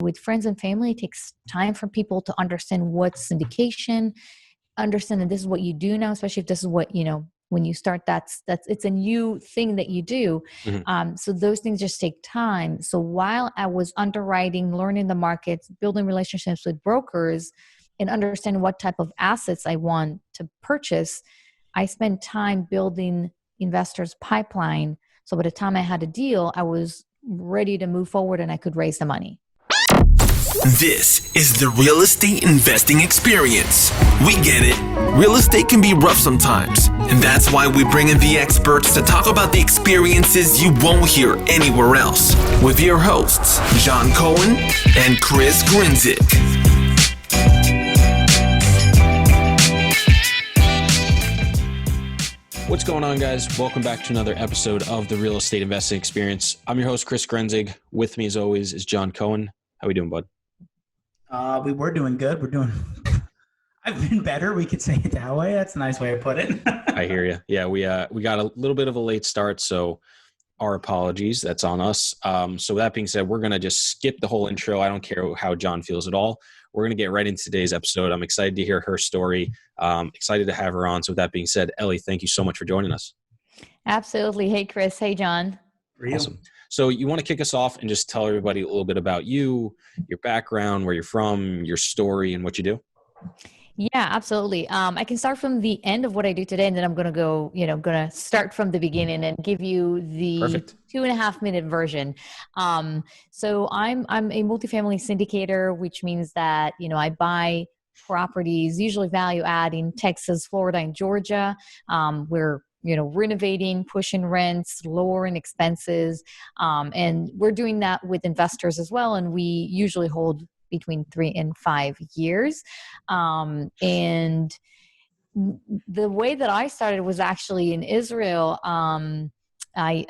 with friends and family, it takes time for people to understand what's syndication, understand that this is what you do now, especially if this is what, when you start, that's it's a new thing that you do. So those things just take time. So while I was underwriting, learning the markets, building relationships with brokers, and understanding what type of assets I want to purchase, I spent time building investors pipeline. So by the time I had a deal, I was ready to move forward and I could raise the money. This is the real estate investing experience. We get it. Real estate can be rough sometimes, and that's why we bring in the experts to talk about the experiences you won't hear anywhere else with your hosts, John Cohen and Chris Grinzik. What's going on, guys? Welcome back to another episode of the Real Estate Investing Experience. I'm your host, Chris Grenzig. With me, as always, is John Cohen. How we doing, bud? We were doing good. I've been better. We could say it that way. That's a nice way to put it. I hear you. Yeah, we got a little bit of a late start, so our apologies. That's on us. So with that being said, we're going to just skip the whole intro. I don't care how John feels at all. We're going to get right into today's episode. I'm excited to hear her story. Excited to have her on. So with that being said, Ellie, thank you so much for joining us. Absolutely. Hey, Chris. Hey, John. Awesome. So you want to kick us off and just tell everybody a little bit about you, your background, where you're from, your story, and what you do? Yeah, absolutely. I can start from the end of what I do today, and then I'm going to start from the beginning and give you the Perfect. 2.5-minute version. So I'm a multifamily syndicator, which means that, I buy properties, usually value add in Texas, Florida, and Georgia. We're renovating, pushing rents, lowering expenses. And we're doing that with investors as well. And we usually hold between 3 and 5 years. And the way that I started was actually in Israel. I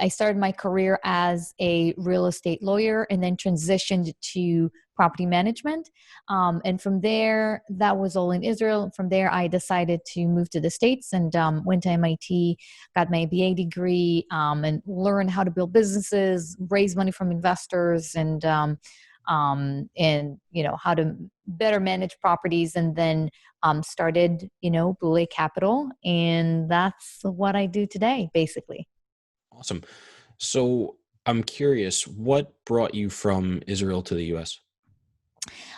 started my career as a real estate lawyer and then transitioned to property management. And from there, that was all in Israel. From there, I decided to move to the States and went to MIT, got my MBA degree, and learned how to build businesses, raise money from investors, and how to better manage properties, and then started, Blue Lake Capital. And that's what I do today, basically. Awesome. So I'm curious, what brought you from Israel to the U.S.?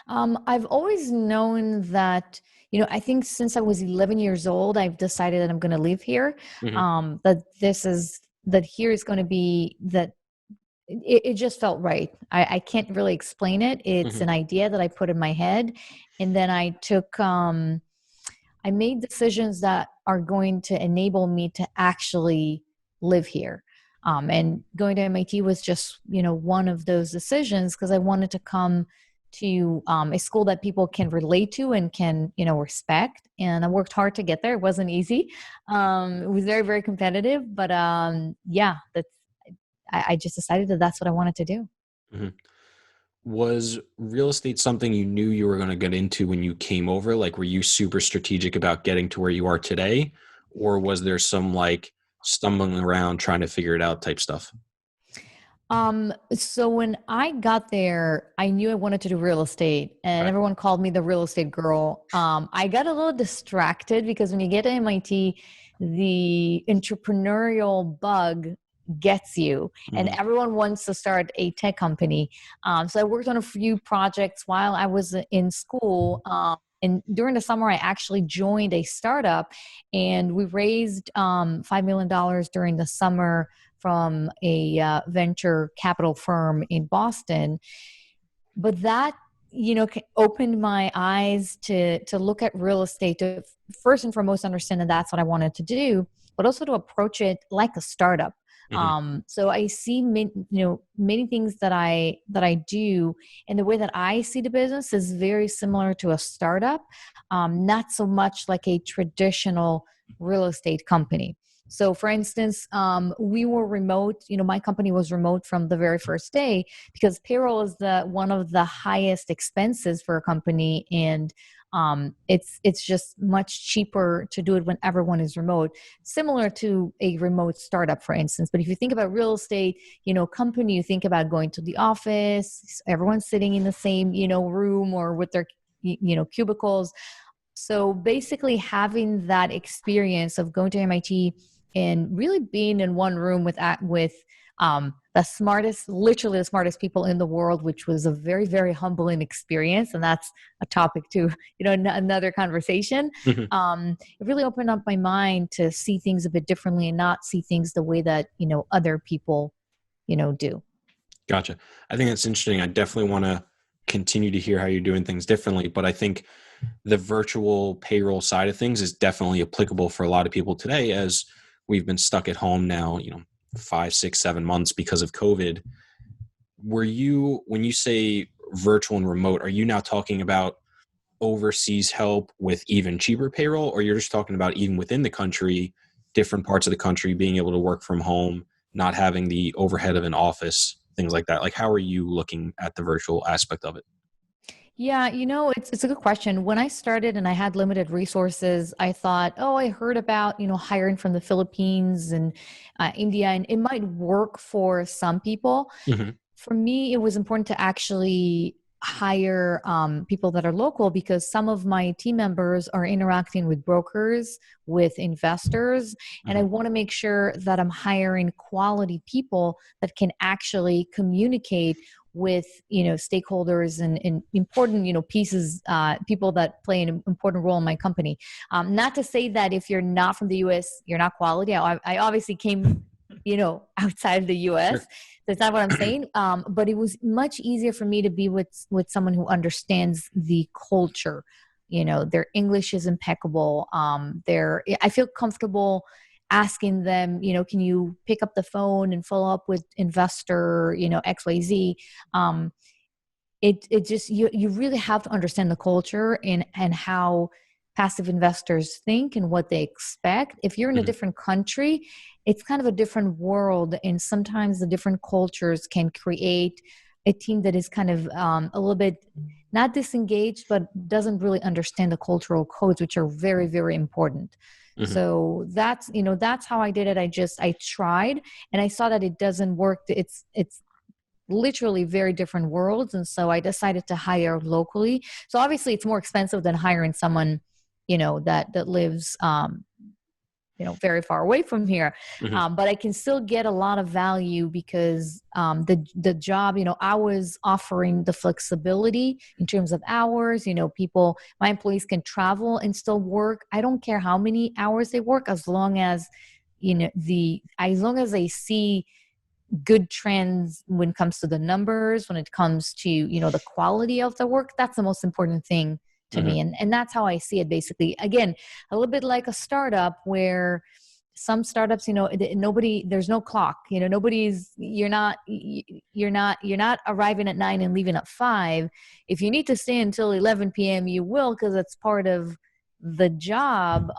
I've always known that, I think since I was 11 years old, I've decided that I'm going to live here. That here is going to be that. It just felt right. I can't really explain it. It's an idea that I put in my head. And then I made decisions that are going to enable me to actually live here. And going to MIT was just, one of those decisions, because I wanted to come to a school that people can relate to and can, respect. And I worked hard to get there. It wasn't easy. It was very, very competitive. But I just decided that that's what I wanted to do. Mm-hmm. Was real estate something you knew you were going to get into when you came over? Like, were you super strategic about getting to where you are today? Or was there some stumbling around trying to figure it out type stuff? So when I got there, I knew I wanted to do real estate, and everyone called me the real estate girl. I got a little distracted because when you get to MIT, the entrepreneurial bug gets you, and everyone wants to start a tech company. So I worked on a few projects while I was in school. And during the summer, I actually joined a startup, and we raised $5 million during the summer from a venture capital firm in Boston. But that, opened my eyes to look at real estate, to first and foremost understand that that's what I wanted to do, but also to approach it like a startup. So I see, many things that I do, and the way that I see the business is very similar to a startup, not so much like a traditional real estate company. So for instance, we were remote, my company was remote from the very first day, because payroll is one of the highest expenses for a company. And It's just much cheaper to do it when everyone is remote, similar to a remote startup, for instance. But if you think about real estate, company, you think about going to the office, everyone's sitting in the same, room or with their, cubicles. So basically having that experience of going to MIT and really being in one room with the smartest, literally the smartest people in the world, which was a very, very humbling experience. And that's a topic to, another conversation. Mhm. It really opened up my mind to see things a bit differently and not see things the way that, other people, do. Gotcha. I think that's interesting. I definitely want to continue to hear how you're doing things differently, but I think the virtual payroll side of things is definitely applicable for a lot of people today, as we've been stuck at home now, 5, 6, 7 months because of COVID. When you say virtual and remote, are you now talking about overseas help with even cheaper payroll, or you're just talking about even within the country, different parts of the country being able to work from home, not having the overhead of an office, things like that? Like, how are you looking at the virtual aspect of it? Yeah, it's a good question. When I started and I had limited resources, I thought, oh, I heard about, hiring from the Philippines and India, and it might work for some people. Hmm. For me, it was important to actually hire people that are local, because some of my team members are interacting with brokers, with investors, and I Hmm. want to make sure that I'm hiring quality people that can actually communicate with stakeholders and important pieces, people that play an important role in my company. Not to say that if you're not from the US you're not quality. I obviously came outside of the US. Sure. That's not what I'm saying. But it was much easier for me to be with someone who understands the culture. Their English is impeccable. I feel comfortable asking them, can you pick up the phone and follow up with investor, XYZ. Um, it just, you really have to understand the culture and how passive investors think and what they expect. If you're in a Hmm. different country, it's kind of a different world, and sometimes the different cultures can create a team that is kind of a little bit not disengaged, but doesn't really understand the cultural codes, which are very, very important. Hmm. So that's how I did it. I tried, and I saw that it doesn't work. It's literally very different worlds. And so I decided to hire locally. So obviously it's more expensive than hiring someone, that lives, very far away from here. Hmm. But I can still get a lot of value because the job, I was offering the flexibility in terms of hours. My employees can travel and still work. I don't care how many hours they work, as long as as long as they see good trends when it comes to the numbers, when it comes to the quality of the work. That's the most important thing to Hmm. me, and that's how I see it. Basically, again, a little bit like a startup, where some startups, nobody, there's no clock, nobody's, you're not arriving at 9 and leaving at 5. If you need to stay until 11 p.m. you will, because it's part of the job.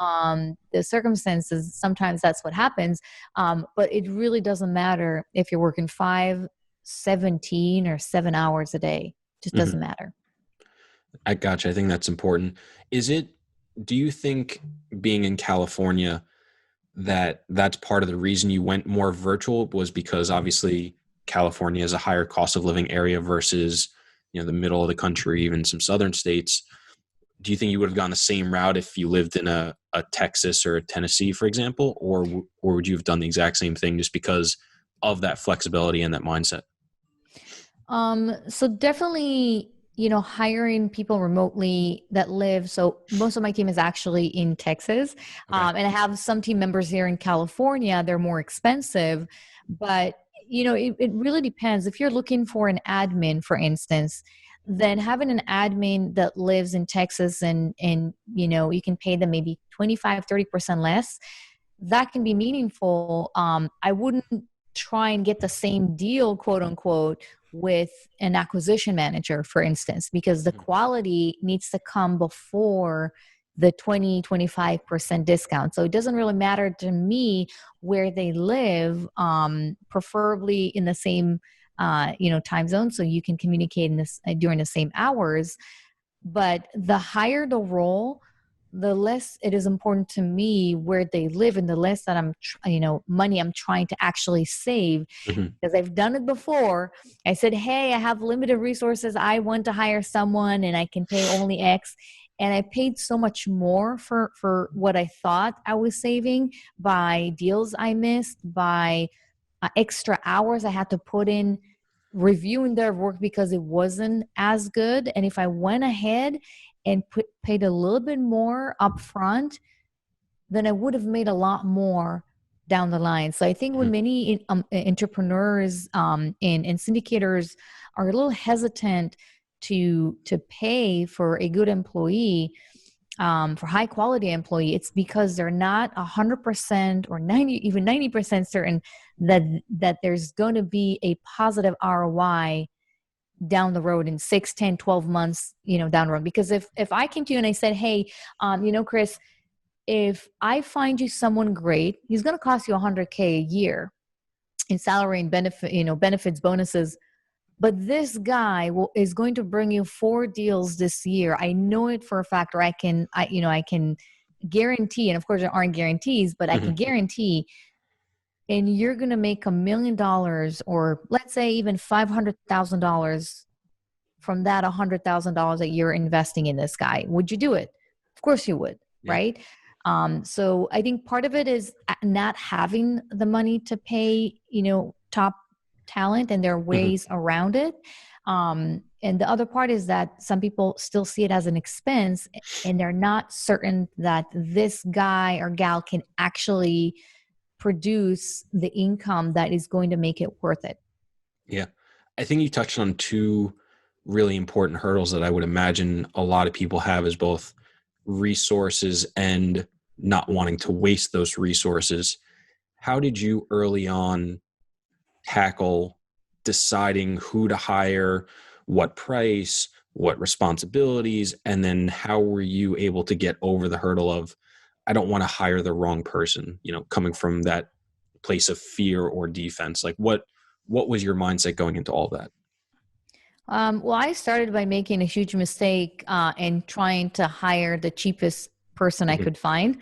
The circumstances, sometimes that's what happens. But it really doesn't matter if you're working 5, 17, or 7 hours a day. It just Hmm. doesn't matter. I gotcha. I think that's important. Do you think being in California, that's part of the reason you went more virtual, was because obviously California is a higher cost of living area versus, the middle of the country, even some southern states? Do you think you would have gone the same route if you lived in a Texas or a Tennessee, for example, or would you have done the exact same thing just because of that flexibility and that mindset? So definitely, hiring people remotely that live. So most of my team is actually in Texas. Okay. And I have some team members here in California. They're more expensive, but it really depends. If you're looking for an admin, for instance, then having an admin that lives in Texas and you can pay them maybe 25-30% less, that can be meaningful. I wouldn't try and get the same deal, quote unquote, with an acquisition manager, for instance, because the Mhm. quality needs to come before the 20-25% discount. So it doesn't really matter to me where they live, preferably in the same time zone, so you can communicate in this during the same hours. But the higher the role, the less it is important to me where they live, and the less that money I'm trying to actually save, Mhm. because I've done it before. I said, hey, I have limited resources. I want to hire someone and I can pay only X. And I paid so much more for what I thought I was saving by deals I missed, by extra hours I had to put in reviewing their work because it wasn't as good. And if I went ahead and paid a little bit more upfront, then I would have made a lot more down the line. So I think when Mhm. many entrepreneurs and syndicators are a little hesitant to pay for a good employee, for high quality employee, it's because they're not 100% or 90% certain that there's going to be a positive ROI down the road in 6, 10, 12 months, down the road. Because if I came to you and I said, hey, Chris, if I find you someone great, he's going to cost you 100K a year in salary and benefits, bonuses. But this guy is going to bring you 4 deals this year. I know it for a fact, or I can guarantee, and of course there aren't guarantees, but I can Mhm. guarantee, and you're going to make $1 million, or let's say even $500,000 from that $100,000 that you're investing in this guy. Would you do it? Of course you would, Yeah. right? So I think part of it is not having the money to pay, top talent, and there are Mhm. ways around it. And the other part is that some people still see it as an expense, and they're not certain that this guy or gal can actually produce the income that is going to make it worth it. Yeah. I think you touched on two really important hurdles that I would imagine a lot of people have, is both resources and not wanting to waste those resources. How did you early on tackle deciding who to hire, what price, what responsibilities, and then how were you able to get over the hurdle of, I don't want to hire the wrong person, coming from that place of fear or defense? Like what was your mindset going into all that? Well, I started by making a huge mistake and trying to hire the cheapest person I Mhm. could find.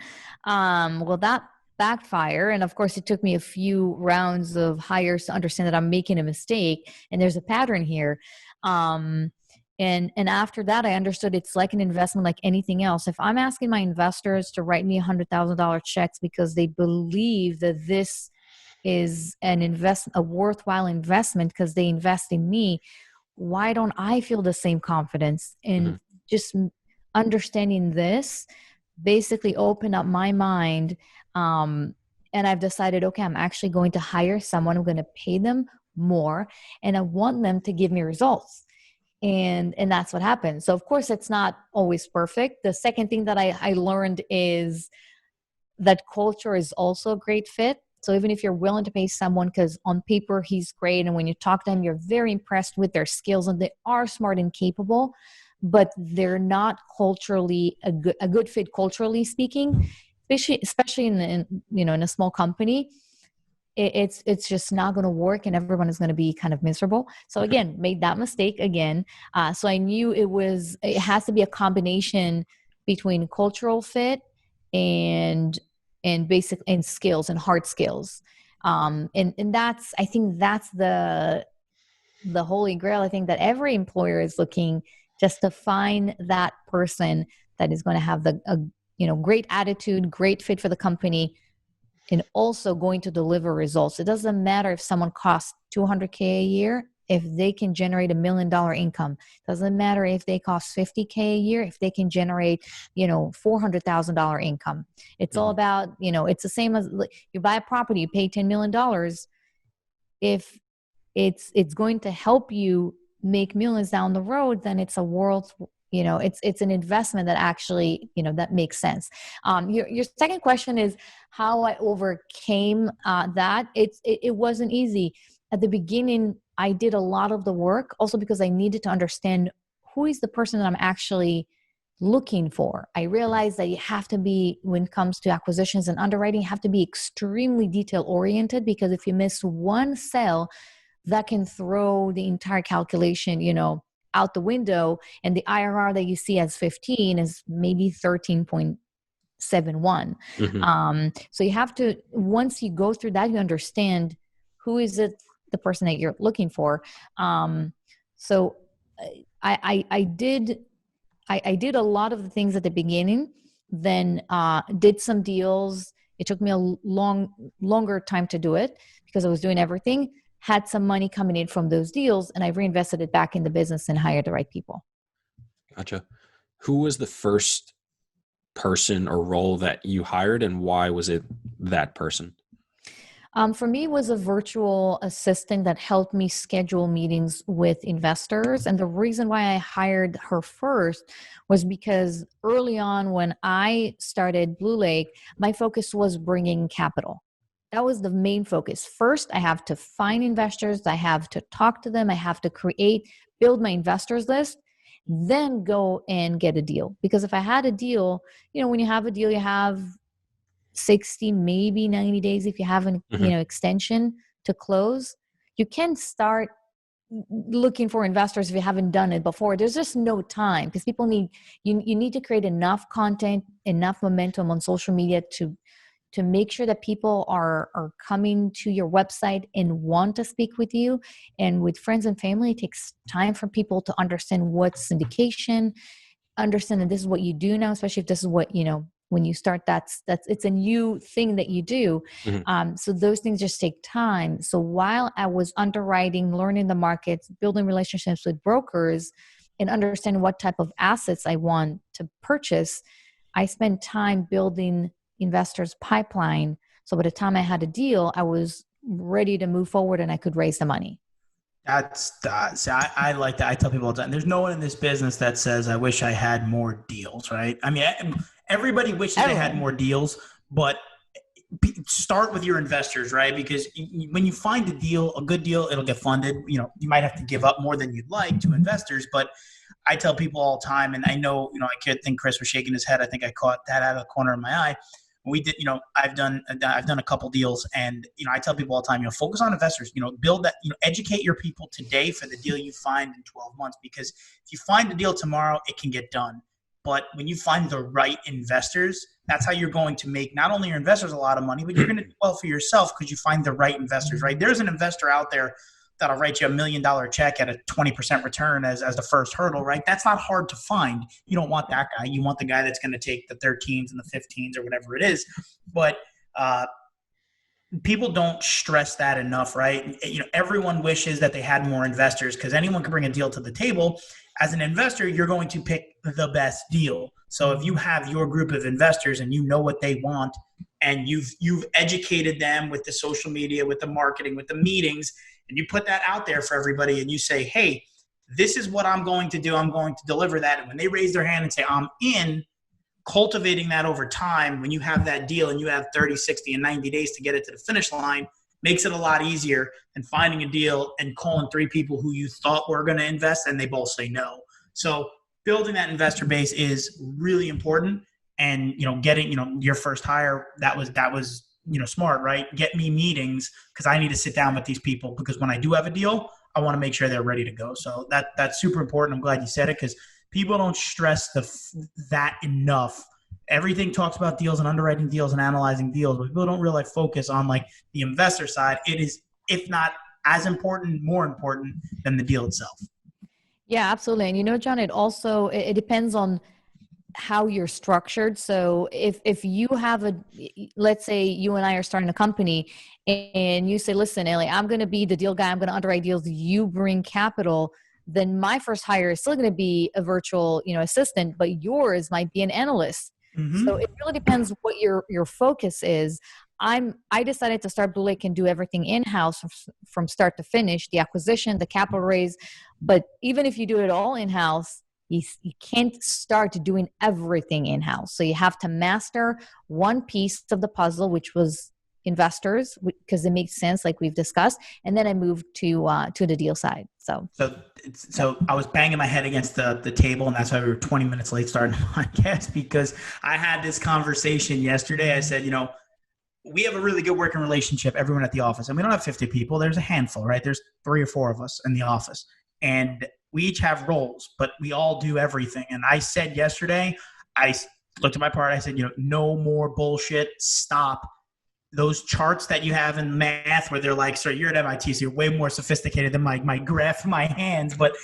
Well, that backfire, and of course, it took me a few rounds of hires to understand that I'm making a mistake, and there's a pattern here. Um, and after that, I understood it's like an investment, like anything else. If I'm asking my investors to write me $100,000 checks because they believe that this is a worthwhile investment because they invest in me, why don't I feel the same confidence? And Mhm. just understanding this basically opened up my mind. Um, and I've decided, okay, I'm actually going to hire someone. I'm going to pay them more, and I want them to give me results. And that's what happened. So of course, it's not always perfect. The second thing that I learned is that culture is also a great fit. So even if you're willing to pay someone because on paper he's great, and when you talk to him, you're very impressed with their skills, and they are smart and capable, but they're not culturally a good fit, culturally speaking, especially in a small company. It's just not going to work, and everyone is going to be kind of miserable. So Mhm. again, made that mistake again. So I knew it has to be a combination between cultural fit and basic and skills and hard skills. And that's, I think that's the holy grail. I think that every employer is looking just to find that person that is going to have great attitude, great fit for the company, and also going to deliver results. It doesn't matter if someone costs 200K a year, if they can generate $1 million income. Doesn't matter if they cost 50K a year, if they can generate, $400,000 income. It's all Mhm. about, it's the same as you buy a property, you pay $10 million. If it's going to help you make millions down the road, then it's a world, it's an investment that actually, that makes sense. Your second question is how I overcame that. It wasn't easy at the beginning. I did a lot of the work also because I needed to understand who is the person that I'm actually looking for. I Mhm. realized that you have to be, when it comes to acquisitions and underwriting, you have to be extremely detail oriented, because if you miss one cell, that can throw the entire calculation, out the window, and the IRR that you see as 15 is maybe 13.71. So you have to, once you go through that, you understand who is it, the person that you're looking for. So I did a lot of the things at the beginning, then did some deals. It took me a longer time to do it because I was doing everything, had some money coming in from those deals, and I reinvested it back in the business and hired the right people. Gotcha. Who was the first person or role that you hired, and why was it that person? For me, it was a virtual assistant that helped me schedule meetings with investors. And the reason why I hired her first was because early on when I started Blue Lake, my focus was bringing capital. That was the main focus. First, I have to find investors. I have to talk to them. I have to build my investors list, then go and get a deal. Because if I had a deal, when you have a deal, you have 60, maybe 90 days if you have an extension to close. You can start looking for investors if you haven't done it before. There's just no time because people you need to create enough content, enough momentum on social media to make sure that people are coming to your website and want to speak with you. And with friends and family, it takes time for people to understand what's syndication, understand that this is what you do now, especially if this is what, when you start, that's it's a new thing that you do. So those things just take time. So while I was underwriting, learning the markets, building relationships with brokers, and understanding what type of assets I want to purchase, I spent time building investors pipeline. So by the time I had a deal, I was ready to move forward and I could raise the money. So I like that. I tell people all the time, there's no one in this business that says, I wish I had more deals, right? I mean, everybody wishes they had more deals, but start with your investors, right? Because when you find a good deal, it'll get funded. You might have to give up more than you'd like to investors, but I tell people all the time, and I know, I think Chris was shaking his head. I think I caught that out of the corner of my eye. We did, I've done a couple deals, and I tell people all the time, focus on investors, build that, educate your people today for the deal you find in 12 months, because if you find the deal tomorrow, it can get done. But when you find the right investors, that's how you're going to make not only your investors a lot of money, but you're going to do well for yourself because you find the right investors, right? There's an investor out there that'll write you $1 million check at a 20% return as the first hurdle, right? That's not hard to find. You don't want that guy. You want the guy that's going to take the 13s and the 15s or whatever it is. But people don't stress that enough, right? Everyone wishes that they had more investors because anyone can bring a deal to the table. As an investor, you're going to pick the best deal. So if you have your group of investors and you know what they want, and you've educated them with the social media, with the marketing, with the meetings, and you put that out there for everybody and you say, hey, this is what I'm going to do. I'm going to deliver that. And when they raise their hand and say, I'm in, cultivating that over time, when you have that deal and you have 30, 60, and 90 days to get it to the finish line, makes it a lot easier than finding a deal and calling 3 people who you thought were going to invest and they both say no. So building that investor base is really important. And, getting, your first hire, that was smart, right? Get me meetings because I need to sit down with these people because when I do have a deal, I want to make sure they're ready to go. So that's super important. I'm glad you said it because people don't stress that enough. Everything talks about deals and underwriting deals and analyzing deals, but people don't really focus on like the investor side. It is, if not as important, more important than the deal itself. Yeah, absolutely. And John, it depends on how you're structured. So if you have let's say you and I are starting a company and you say, listen, Ellie, I'm going to be the deal guy. I'm going to underwrite deals. You bring capital. Then my first hire is still going to be a virtual, assistant, but yours might be an analyst. Mm-hmm. So it really depends what your focus is. I decided to start Blue Lake and do everything in-house from start to finish, the acquisition, the capital raise. But even if you do it all in-house, you can't start doing everything in-house. So you have to master one piece of the puzzle, which was investors, because it makes sense, like we've discussed. And then I moved to the deal side. So I was banging my head against the table, and that's why we were 20 minutes late starting the podcast, because I had this conversation yesterday. I said, we have a really good working relationship, everyone at the office. And we don't have 50 people. There's a handful, right? There's 3 or 4 of us in the office. And we each have roles, but we all do everything. And I said yesterday, I looked at my part. I said, no more bullshit. Stop. Those charts that you have in math where they're like, sir, you're at MIT, so you're way more sophisticated than my graph in my hands. But,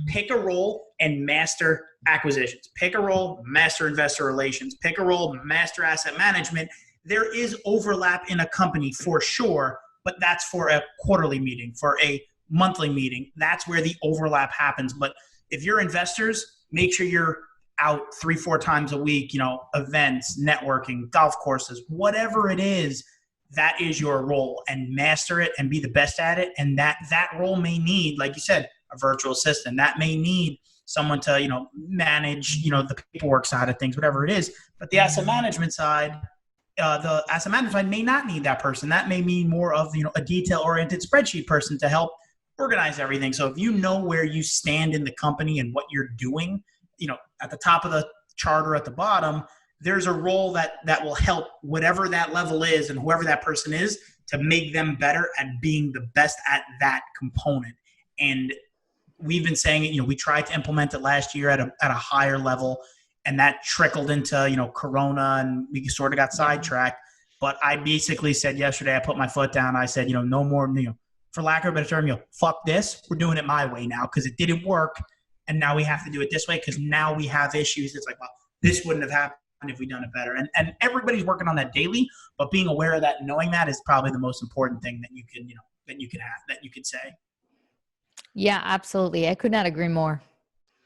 pick a role and master acquisitions. Pick a role, master investor relations. Pick a role, master asset management. There is overlap in a company for sure, but that's for a quarterly meeting, for a monthly meeting. That's where the overlap happens. But if you're investors, make sure you're out 3-4 times a week, events, networking, golf courses, whatever it is, that is your role, and master it and be the best at it. And that role may need, like you said, a virtual assistant. That may need someone to, manage, the paperwork side of things, whatever it is. But the asset management side, may not need that person. That may mean more of, a detail-oriented spreadsheet person to help organize everything. So if you know where you stand in the company and what you're doing, at the top of the chart or at the bottom, there's a role that will help whatever that level is and whoever that person is to make them better at being the best at that component. And we've been saying it, we tried to implement it last year at a higher level, and that trickled into, Corona, and we sort of got sidetracked. But I basically said yesterday, I put my foot down. I said, no more, for lack of a better term, fuck this. We're doing it my way now because it didn't work. And now we have to do it this way because now we have issues. It's like, well, this wouldn't have happened if we'd done it better. And everybody's working on that daily, but being aware of that and knowing that is probably the most important thing that you can, that you could say. Yeah, absolutely. I could not agree more.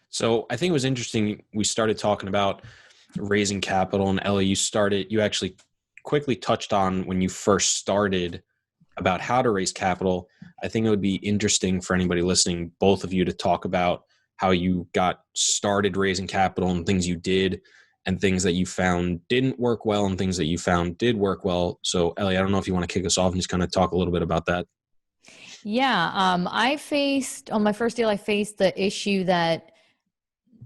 So I think it was interesting. We started talking about raising capital, and Ellie, you actually quickly touched on when you first started about how to raise capital. I think it would be interesting for anybody listening, both of you, to talk about how you got started raising capital and things you did and things that you found didn't work well and things that you found did work well. So Ellie, I don't know if you want to kick us off and just kind of talk a little bit about that. Yeah. On my first deal, I faced the issue that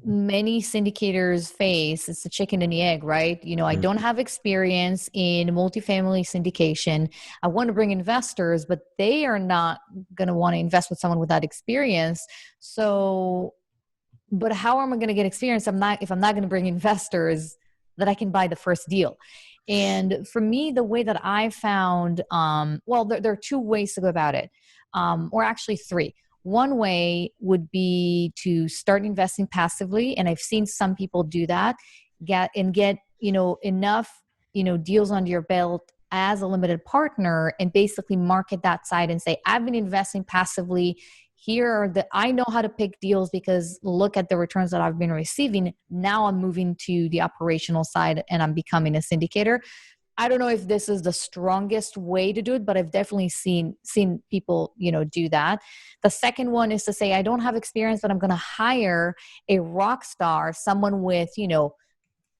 many syndicators face. It's the chicken and the egg, right? I don't have experience in multifamily syndication. I want to bring investors, but they are not going to want to invest with someone with that experience. So, but how am I going to get experience if I'm not going to bring investors that I can buy the first deal? And for me, the way that I found, there are two ways to go about it, or actually three. One way would be to start investing passively, and I've seen some people do that. Get enough deals under your belt as a limited partner, and basically market that side and say, I've been investing passively. I know how to pick deals because look at the returns that I've been receiving. Now I'm moving to the operational side and I'm becoming a syndicator. I don't know if this is the strongest way to do it, but I've definitely seen people, do that. The second one is to say, I don't have experience, but I'm going to hire a rock star, someone with,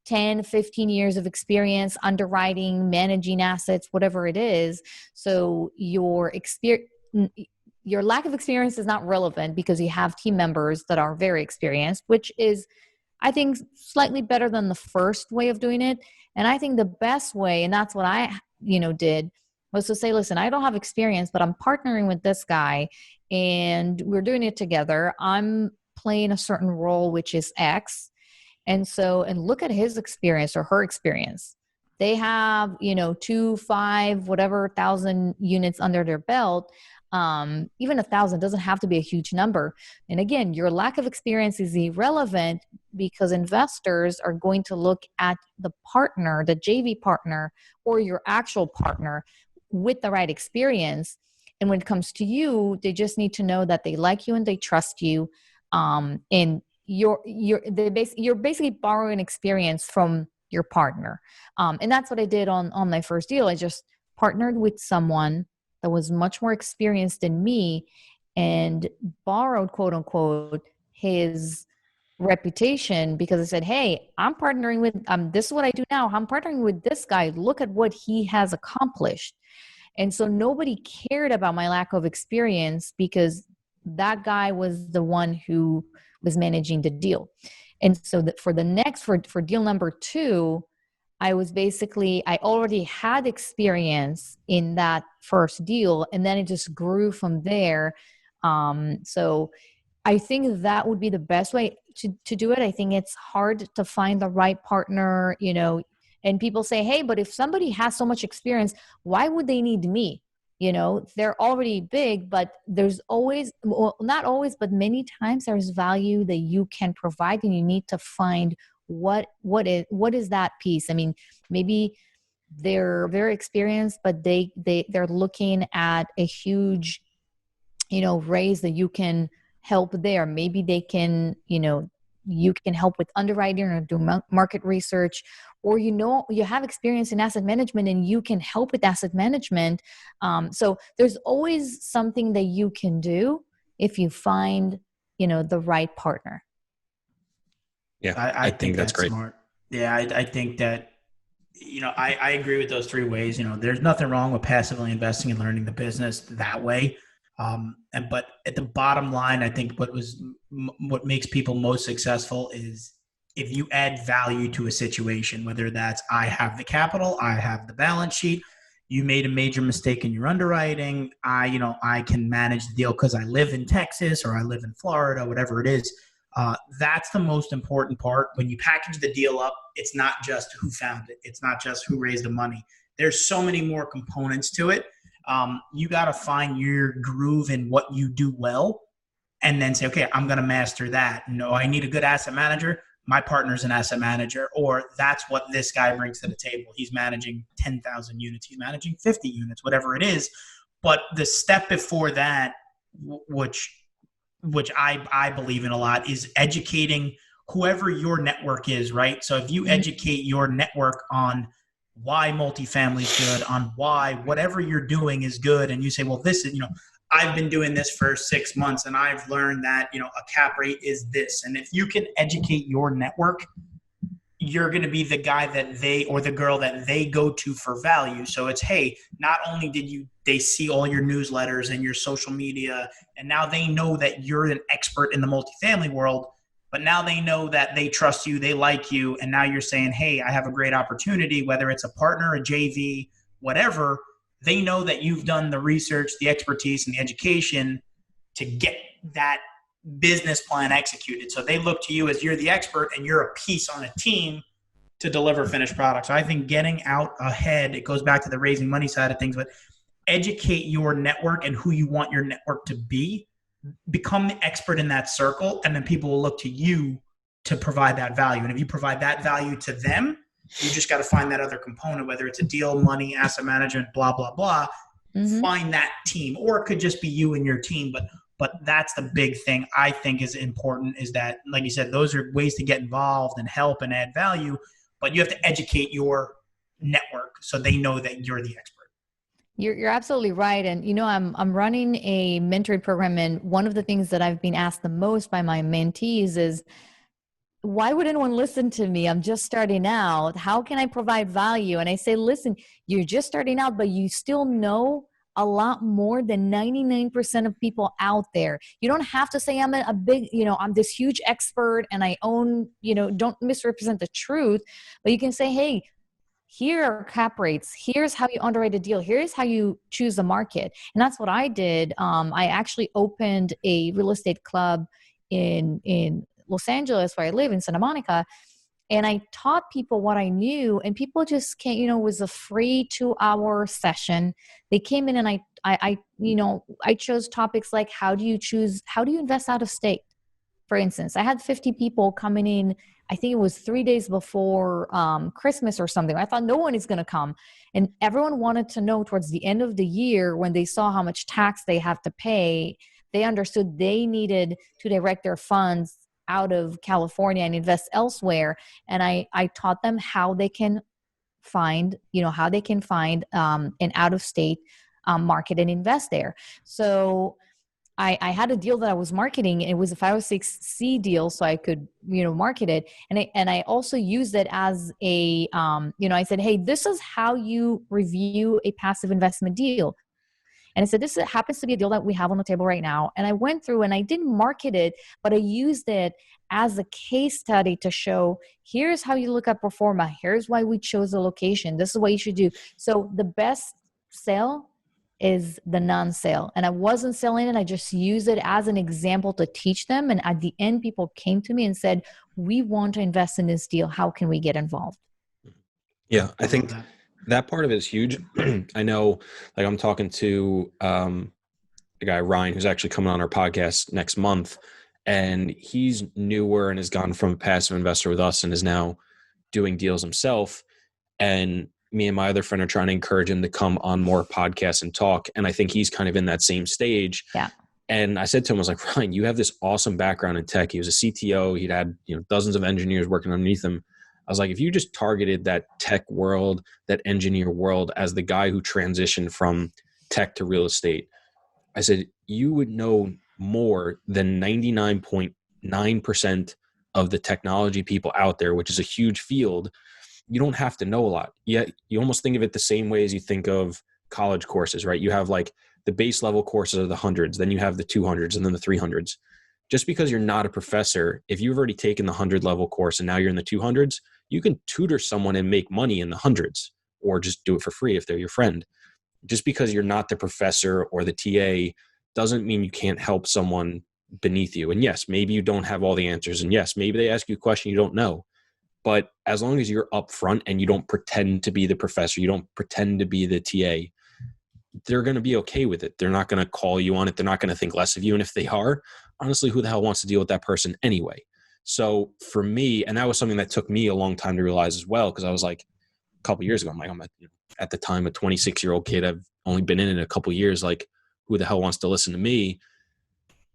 10, 15 years of experience, underwriting, managing assets, whatever it is. So your lack of experience is not relevant because you have team members that are very experienced, which is, I think, slightly better than the first way of doing it. And I think the best way, and that's what I, did, was to say, listen, I don't have experience, but I'm partnering with this guy and we're doing it together. I'm playing a certain role, which is X. And look at his experience or her experience. They have, 2, 5, whatever 1,000 units under their belt. Even 1,000 doesn't have to be a huge number. And again, your lack of experience is irrelevant because investors are going to look at the partner, the JV partner, or your actual partner with the right experience. And when it comes to you, they just need to know that they like you and they trust you. And you're basically borrowing experience from your partner. And that's what I did on my first deal. I just partnered with someone that was much more experienced than me and borrowed, quote unquote, his reputation because I said, hey, I'm partnering with, this is what I do now. I'm partnering with this guy. Look at what he has accomplished. And so nobody cared about my lack of experience because that guy was the one who was managing the deal. And so for deal number 2, I already had experience in that first deal, and then it just grew from there. So I think that would be the best way to do it. I think it's hard to find the right partner, and people say, hey, but if somebody has so much experience, why would they need me? They're already big, but there's always, well, not always, but many times there's value that you can provide, and you need to find what is that piece. I mean, maybe they're very experienced, but they're looking at a huge, raise that you can help there. Maybe they can, you can help with underwriting or do market research, or you have experience in asset management and you can help with asset management. So there's always something that you can do if you find, the right partner. Yeah, I think that's great. smart. Yeah, I think that, I agree with those three ways. There's nothing wrong with passively investing and learning the business that way. But at the bottom line, I think what makes people most successful is if you add value to a situation, whether that's I have the capital, I have the balance sheet, you made a major mistake in your underwriting, I can manage the deal because I live in Texas or I live in Florida, whatever it is. That's the most important part. When you package the deal up, it's not just who found it. It's not just who raised the money. There's so many more components to it. You got to find your groove in what you do well and then say, okay, I'm going to master that. No, I need a good asset manager. My partner's an asset manager, or that's what this guy brings to the table. He's managing 10,000 units. He's managing 50 units, whatever it is. But the step before that, which I believe in a lot, is educating whoever your network is, right? So if you educate your network on why multifamily is good, on why whatever you're doing is good, and you say, well, this is, I've been doing this for 6 months and I've learned that, a cap rate is this. And if you can educate your network, you're going to be the guy that they, or the girl that they go to for value. So it's, hey, not only they see all your newsletters and your social media, and now they know that you're an expert in the multifamily world, but now they know that they trust you, they like you, and now you're saying, hey, I have a great opportunity, whether it's a partner, a JV, whatever. They know that you've done the research, the expertise, and the education to get that business plan executed. So they look to you as you're the expert and you're a piece on a team to deliver finished products. So I think getting out ahead, it goes back to the raising money side of things, but educate your network and who you want your network to be. Become the expert in that circle, and then people will look to you to provide that value. And if you provide that value to them, you just got to find that other component, whether it's a deal, money, asset management, blah, blah, blah. Find that team, or it could just be you and your team. But that's the big thing I think is important, is that, like you said, those are ways to get involved and help and add value, but you have to educate your network so they know that you're the expert. You're absolutely right. And, I'm running a mentoring program. And one of the things that I've been asked the most by my mentees is, why would anyone listen to me? I'm just starting out. How can I provide value? And I say, listen, you're just starting out, but you still know a lot more than 99% of people out there. You don't have to say I'm a big, I'm this huge expert and I own, don't misrepresent the truth, but you can say, hey, here are cap rates. Here's how you underwrite a deal. Here's how you choose a market. And that's what I did. I actually opened a real estate club in Los Angeles, where I live, in Santa Monica. And I taught people what I knew, and people just came, it was a free 2-hour session. They came in and I chose topics like, how do you invest out of state? For instance, I had 50 people coming in. I think it was 3 days before Christmas or something. I thought no one is going to come. And everyone wanted to know towards the end of the year, when they saw how much tax they have to pay, they understood they needed to direct their funds out of California and invest elsewhere. And I taught them how they can find, an out-of-state market and invest there. So I had a deal that I was marketing. It was a 506C deal, so I could, market it. And I also used it as a, I said, hey, this is how you review a passive investment deal. And I said, this happens to be a deal that we have on the table right now. And I went through and I didn't market it, but I used it as a case study to show, here's how you look at pro forma. Here's why we chose the location. This is what you should do. So the best sale is the non-sale. And I wasn't selling it. I just use it as an example to teach them. And at the end, people came to me and said, we want to invest in this deal. How can we get involved? Yeah, I think that part of it is huge. I know, like I'm talking to the guy, Ryan, who's actually coming on our podcast next month, and he's newer and has gone from a passive investor with us and is now doing deals himself. And me and my other friend are trying to encourage him to come on more podcasts and talk. And I think he's kind of in that same stage. Yeah. And I said to him, I was like, Ryan, you have this awesome background in tech. He was a CTO. He'd had, dozens of engineers working underneath him. I was like, if you just targeted that tech world, that engineer world as the guy who transitioned from tech to real estate, I said, you would know more than 99.9% of the technology people out there, which is a huge field. You don't have to know a lot. Yet you almost think of it the same way as you think of college courses, right? You have like the base level courses are the hundreds, then you have the 200s and then the 300s. Just because you're not a professor, if you've already taken the 100 level course and now you're in the 200s, you can tutor someone and make money in the hundreds, or just do it for free if they're your friend. Just because you're not the professor or the TA doesn't mean you can't help someone beneath you. And yes, maybe you don't have all the answers. And yes, maybe they ask you a question you don't know. But as long as you're upfront and you don't pretend to be the professor, you don't pretend to be the TA, they're going to be okay with it. They're not going to call you on it. They're not going to think less of you. And if they are, honestly, who the hell wants to deal with that person anyway? So for me, and that was something that took me a long time to realize as well, because I was like, a couple of years ago, I'm at the time a 26-year-old kid. I've only been in it a couple of years. Like, who the hell wants to listen to me?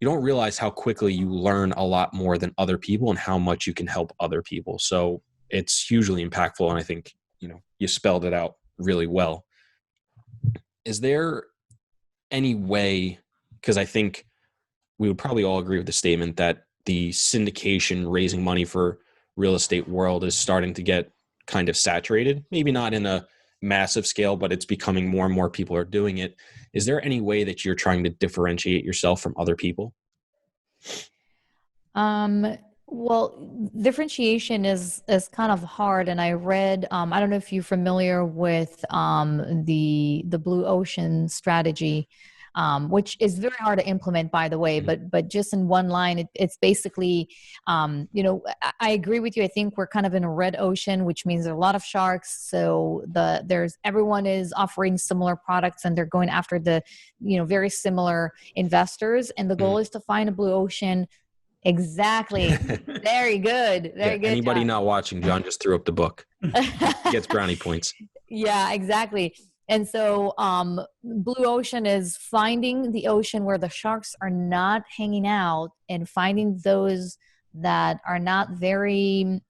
You don't realize how quickly you learn a lot more than other people and how much you can help other people. So it's hugely impactful. And I think, you spelled it out really well. Is there any way, because I think we would probably all agree with the statement that the syndication raising money for real estate world is starting to get kind of saturated, maybe not in a massive scale, but it's becoming more and more people are doing it. Is there any way that you're trying to differentiate yourself from other people? Well, differentiation is kind of hard. And I read, I don't know if you're familiar with the blue ocean strategy, which is very hard to implement, by the way, but just in one line, it's basically, I agree with you. I think we're kind of in a red ocean, which means there are a lot of sharks. So everyone is offering similar products and they're going after the, very similar investors. And the goal is to find a blue ocean. Exactly. Very good. Very good. Anybody not watching, John just threw up the book. He gets brownie points. Yeah, exactly. And so blue ocean is finding the ocean where the sharks are not hanging out and finding those that are not very,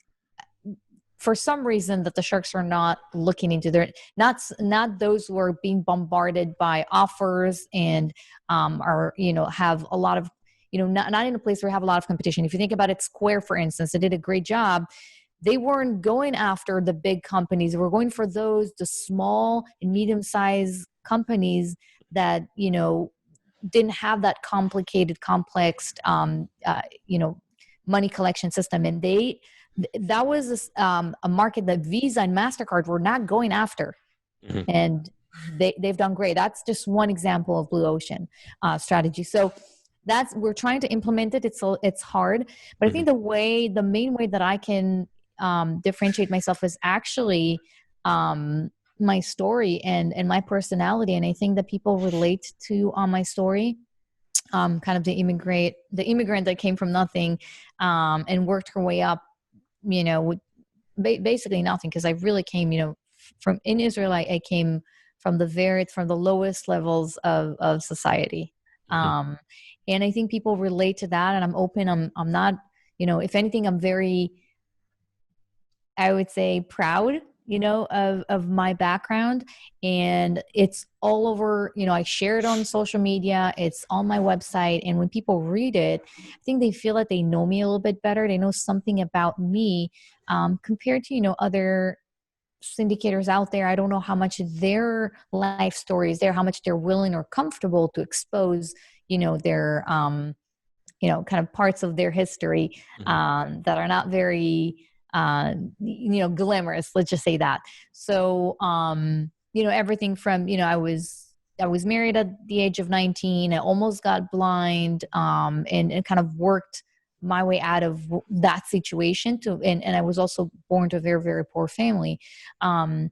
for some reason that the sharks are not looking into their, not those who are being bombarded by offers and are, have a lot of, not in a place where we have a lot of competition. If you think about it, Square, for instance, they did a great job. They weren't going after the big companies. They were going for the small and medium-sized companies that, didn't have that complicated, complex, money collection system. And that was a market that Visa and MasterCard were not going after. Mm-hmm. And they've done great. That's just one example of blue ocean strategy. So we're trying to implement it. It's hard, but I think the main way that I can differentiate myself is actually my story and my personality. And I think that people relate to my story, kind of the immigrant that came from nothing and worked her way up, with basically nothing. Because I really came, from in Israel, I came from the lowest levels of society. And I think people relate to that, and I'm open. I'm not, if anything, I'm very, I would say, proud, of my background, and it's all over, I share it on social media. It's on my website. And when people read it, I think they feel that they know me a little bit better. They know something about me, compared to, other syndicators out there. I don't know how much their life stories there, how much they're willing or comfortable to expose, their, kind of parts of their history, that are not very, glamorous. Let's just say that. So, everything from, I was I was married at the age of 19. I almost got blind, and kind of worked my way out of that situation and I was also born to a very, very poor family. And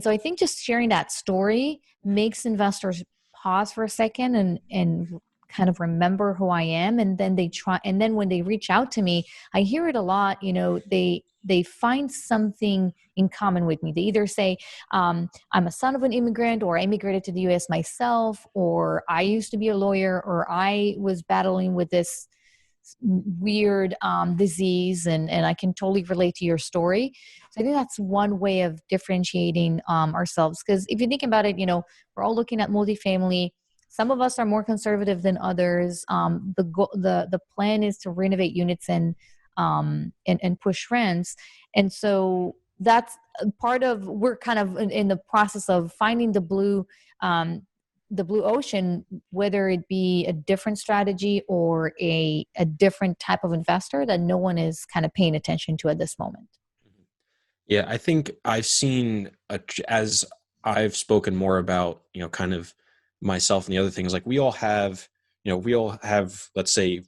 so I think just sharing that story makes investors pause for a second and kind of remember who I am. And then and then when they reach out to me, I hear it a lot, they find something in common with me. They either say, I'm a son of an immigrant, or I immigrated to the US myself, or I used to be a lawyer, or I was battling with this weird disease, and I can totally relate to your story. So I think that's one way of differentiating ourselves. Because if you think about it, we're all looking at multifamily. Some of us are more conservative than others. The plan is to renovate units and push rents, and so that's part of. We're kind of in the process of finding the blue ocean, whether it be a different strategy or a different type of investor that no one is kind of paying attention to at this moment. Yeah, I think I've seen as I've spoken more about, kind of myself and the other things, like we all have, let's say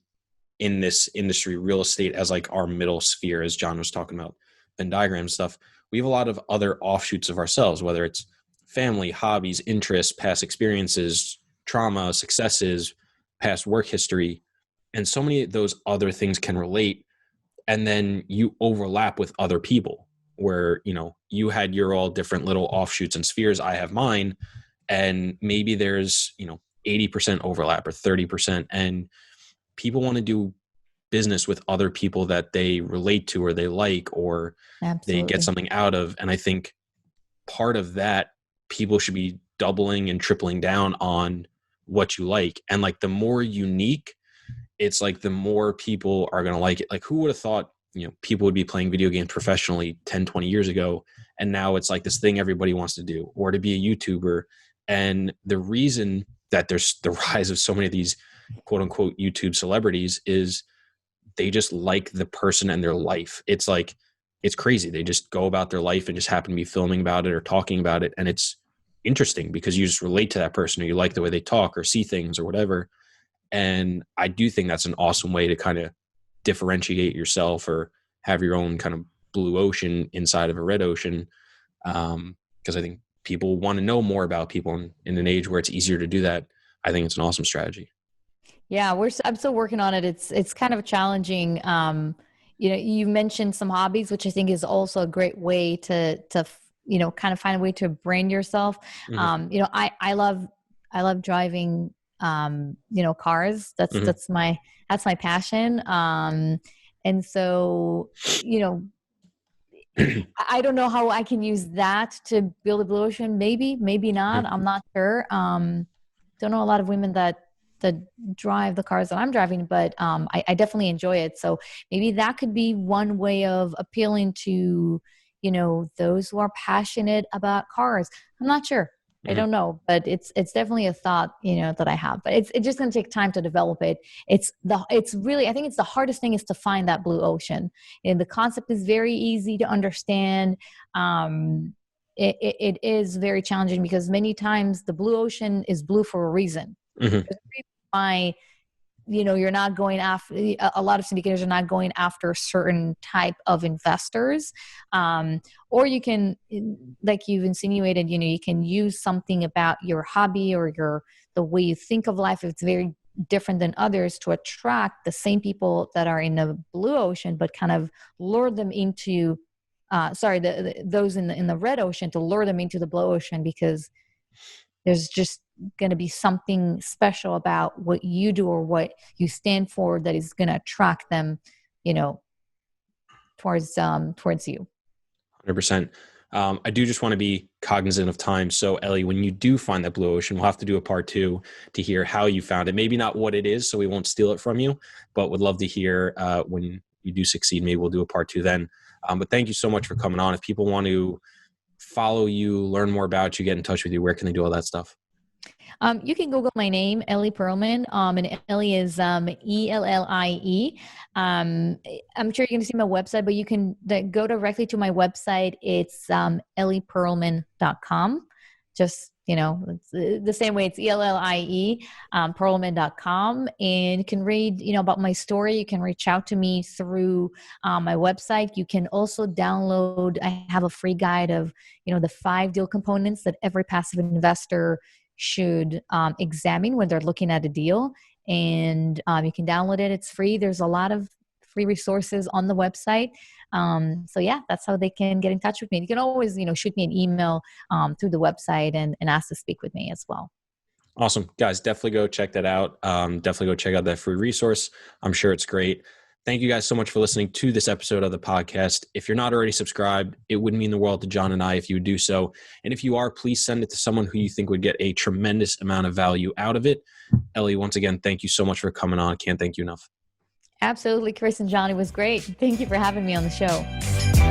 in this industry, real estate as like our middle sphere, as John was talking about, Venn diagram stuff. We have a lot of other offshoots of ourselves, whether it's family, hobbies, interests, past experiences, trauma, successes, past work history. And so many of those other things can relate. And then you overlap with other people where, you had your all different little offshoots and spheres. I have mine. And maybe there's, 80% overlap or 30%. And people want to do business with other people that they relate to or they like, or Absolutely. they get something out of. And I think part of that, people should be doubling and tripling down on what you like. And like the more unique, it's like the more people are going to like it. Like who would have thought, people would be playing video games professionally 10, 20 years ago. And now it's like this thing everybody wants to do, or to be a YouTuber. And the reason that there's the rise of so many of these quote unquote YouTube celebrities is they just like the person and their life. It's like, it's crazy. They just go about their life and just happen to be filming about it or talking about it. And it's interesting because you just relate to that person, or you like the way they talk or see things or whatever. And I do think that's an awesome way to kind of differentiate yourself or have your own kind of blue ocean inside of a red ocean. Because I think people want to know more about people, and in an age where it's easier to do that, I think it's an awesome strategy. Yeah, I'm still working on it. It's kind of challenging. You mentioned some hobbies, which I think is also a great way to kind of find a way to brand yourself. Mm-hmm. I love driving cars. That's my passion. And so I don't know how I can use that to build a blue ocean. Maybe not. I'm not sure. Don't know a lot of women that drive the cars that I'm driving, but I definitely enjoy it. So maybe that could be one way of appealing to, those who are passionate about cars. I'm not sure. I don't know, but it's definitely a thought, that I have, but it's just going to take time to develop it. It's really, I think it's the hardest thing is to find that blue ocean, and the concept is very easy to understand. It is very challenging because many times the blue ocean is blue for a reason. Mm-hmm. There's a reason why, you're not going after, a lot of syndicators are not going after certain type of investors. Or you can, like you've insinuated, you can use something about your hobby or the way you think of life. It's very different than others to attract the same people that are in the blue ocean, but kind of lure them into, those in the red ocean, to lure them into the blue ocean, because there's just going to be something special about what you do or what you stand for that is going to attract them, towards you. 100%. I do just want to be cognizant of time. So Ellie, when you do find that blue ocean, we'll have to do a part 2 to hear how you found it. Maybe not what it is, so we won't steal it from you, but would love to hear when you do succeed. Maybe we'll do a part 2 then. But thank you so much for coming on. If people want to follow you, learn more about you, get in touch with you, where can they do all that stuff? You can Google my name, Ellie Perlman, and Ellie is Ellie. I'm sure you can see my website, but you can go directly to my website. It's ellieperlman.com. just, it's the same way. It's ELLIE, Perlman.com. And you can read, about my story. You can reach out to me through my website. You can also download, I have a free guide of, the 5 deal components that every passive investor should examine when they're looking at a deal. And you can download it. It's free. There's a lot of free resources on the website. So yeah, that's how they can get in touch with me. You can always, shoot me an email through the website and ask to speak with me as well. Awesome. Guys, definitely go check that out. Definitely go check out that free resource. I'm sure it's great. Thank you guys so much for listening to this episode of the podcast. If you're not already subscribed, it would mean the world to John and I if you would do so. And if you are, please send it to someone who you think would get a tremendous amount of value out of it. Ellie, once again, thank you so much for coming on. Can't thank you enough. Absolutely, Chris and John. It was great. Thank you for having me on the show.